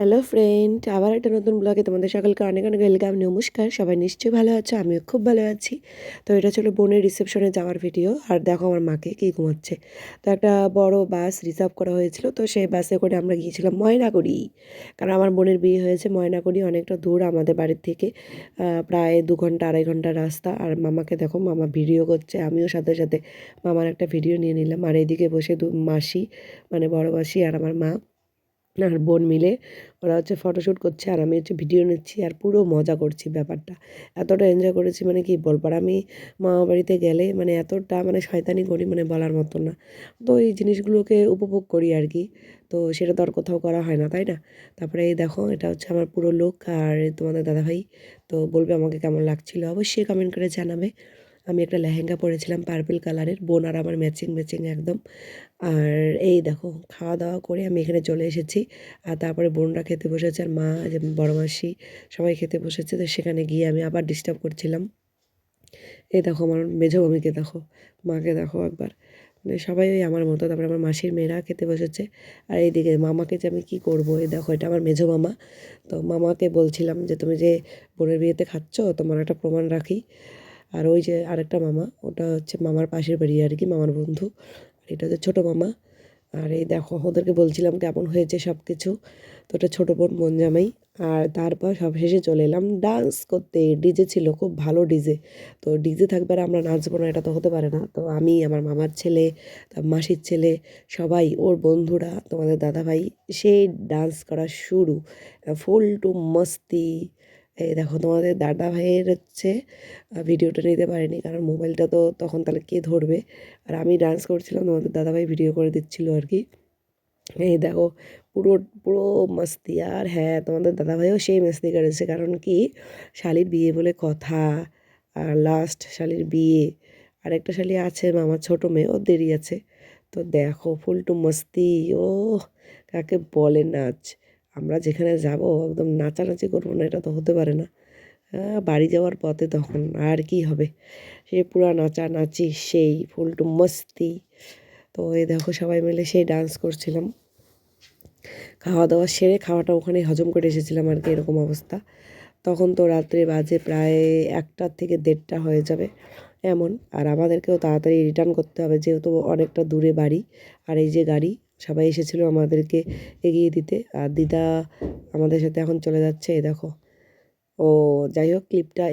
Hello friend, আবার একটা নতুন ব্লগে তোমাদের সকলকে অনেক অনেক ওয়েলকাম। নমস্কার, সবাই নিশ্চয়ই ভালো আছো, আমিও খুব ভালো আছি। তো এটা ছিল বোনের রিসেপশনে যাওয়ার ভিডিও। আর দেখো আমার মাকে কি ঘুমাচ্ছে। তো একটা বড় বাস রিজার্ভ করা হয়েছিল, তো সেই বাসে করে আমরা গিয়েছিলাম ময়নাগুড়ি। কারণ আমার বোনের বিয়ে হয়েছে ময়নাগুড়ি, অনেকটা দূর আমাদের বাড়ির থেকে, প্রায় 2 ঘন্টা 2.5 ঘন্টা রাস্তা। আর মামাকে দেখো, মামা ভিডিও করছে, আমিও সাথে সাথে মামার একটা ভিডিও নিয়ে নিলাম। আর এইদিকে বসে মাসি, মানে বড় মাসি আর আমার মা আর বোন মিলে ওরা ফটোশ্যুট করছে, আর আমি ভিডিও নিচ্ছি আর পুরো মজা করছি। ব্যাপারটা এতটা এনজয় করেছি, মানে কি বলবো। আর আমি মামা বাড়িতে গেলে মানে এতটা শয়তানি করি, বলার মতো না। তো এই জিনিসগুলোকে উপভোগ করি আর কি। তো সেটা তো আর কোথাও করা হয় না, তাই না? তারপরে এই দেখো, এটা হচ্ছে আমার পুরো লুক। আর তোমাদের দাদাভাই তো বলবে আমাকে কেমন লাগছিল, অবশ্যই কমেন্ট করে জানাবে। আমি একটা লেহেঙ্গা পরেছিলাম পার্পল কালারের, বোন আর আমার ম্যাচিং ম্যাচিং একদম। আর এই দেখো, খাওয়া দাওয়া করে আমি এখানে চলে এসেছি। আর তারপরে বোনরা খেতে বসেছে, আর মা, যে বড় মাসি, সবাই খেতে বসেছে। তো সেখানে গিয়ে আমি আবার ডিস্টার্ব করছিলাম। এই দেখো আমার মেঝো মামিকে দেখো, মাকে দেখো একবার, মানে সবাই ওই আমার মতো। তারপরে আমার মাসির মেয়েরা খেতে বসেছে। আর এইদিকে মামাকে যে আমি কী করবো, এই দেখো এটা আমার মেঝো মামা। তো মামাকে বলছিলাম যে তুমি যে বোনের বিয়েতে খাচ্ছ, তোমার একটা প্রমাণ রাখি। আর ওই যে আরেকটা মামা, ওটা হচ্ছে মামার পাশের বাড়ি আর কি, মামার বন্ধু। এটা হচ্ছে ছোটো মামা। আর এই দেখো, ওদেরকে বলছিলাম কেমন হয়েছে সব কিছু। তো ওটা ছোটো বোন, বোন জামাই। আর তারপর সবশেষে চলে এলাম ডান্স করতে। ডিজে ছিল, খুব ভালো ডিজে। তো ডিজে থাকবে আর আমরা নাচবো না, এটা তো হতে পারে না। তো আমি, আমার মামার ছেলে, তার মাসির ছেলে, সবাই, ওর বন্ধুরা, তোমাদের দাদাভাই, সেই ডান্স করা শুরু, ফুল টু মস্তি। এই দেখো, তোমাদের দাদাভাইয়ের ভিডিওটা নিতে পারিনি, কারণ মোবাইলটা তো তখন তাহলে কে ধরবে। আর আমি ডান্স করছিলাম, তোমাদের দাদাভাই ভিডিও করে দিচ্ছিল আর কি। এই দেখো, পুরো পুরো মাস্তি। আর হ্যাঁ, তোমাদের দাদাভাইও সেই মাস্তি করেছে, কারণ কি, শালির বিয়ে বলে কথা। আর লাস্ট শালির বিয়ে। আর একটা শালি আছে, আমার ছোটো মেয়ে, ওর দেরি আছে। তো দেখো, ফুল টু মস্তি। ও কাকে বলে নাচ! আমরা যেখানে যাব একদম নাচানাচি করবো না, এটা তো হতে পারে না। বাড়ি যাওয়ার পথে তখন আর কি হবে, সে পুরা নাচানাচি, সেই ফুল টু মস্তি। তো এই দেখো, সবাই মিলে সেই ডান্স করছিলাম। খাওয়া দাওয়া সেরে খাওয়াটা ওখানেই হজম করে এসেছিলাম আর কি, এরকম অবস্থা। তখন তো রাত্রে বাজে প্রায় 1টা থেকে 1:30 হয়ে যাবে এমন। আর আমাদেরকেও তাড়াতাড়ি রিটার্ন করতে হবে, যেহেতু অনেকটা দূরে বাড়ি। আর এই যে গাড়ি, সবাই এসেছিলো আমাদেরকে এগিয়ে দিতে। আর দিদা আমাদের সাথে এখন চলে যাচ্ছে, এই দেখো। ও যাই হোক,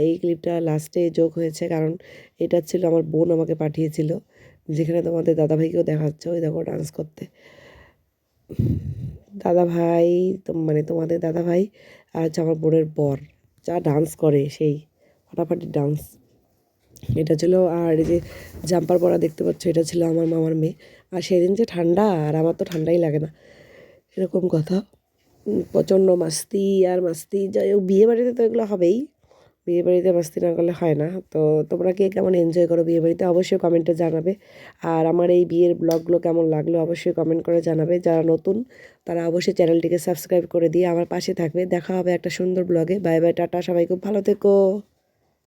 এই ক্লিপটা লাস্টে যোগ হয়েছে, কারণ এটা ছিল আমার বোন আমাকে পাঠিয়েছিল, যেখানে তোমাদের দাদাভাইকেও দেখাচ্ছে, ওই দেখো ডান্স করতে। দাদাভাই, তোমাদের দাদাভাই আর হচ্ছে আমার বোনের বর, যা ডান্স করে, সেই ফাটাফাটি ডান্স এটা ছিল। আর এই যে জাম্পার পরা দেখতে পাচ্ছ, এটা ছিল আমার মামার মেয়ে। আর সেদিন যে ঠান্ডা, আর আমার তো ঠান্ডাই লাগে না, এরকম কথা। প্রচণ্ড মাস্তি আর মাস্তি। যাই হোক, বিয়েবাড়িতে তো এগুলো হবেই, বিয়েবাড়িতে মাস্তি না করলে হয় না। তো তোমরা কে কেমন এনজয় করো বিয়েবাড়িতে, অবশ্যই কমেন্টে জানাবে। আর আমার এই বিয়ের ব্লগগুলো কেমন লাগলো, অবশ্যই কমেন্ট করে জানাবে। যারা নতুন, তারা অবশ্যই চ্যানেলটিকে সাবস্ক্রাইব করে দিয়ে আমার পাশে থাকবে। দেখা হবে একটা সুন্দর ব্লগে। বাই বাই, টাটা, সবাই খুব ভালো থেকো।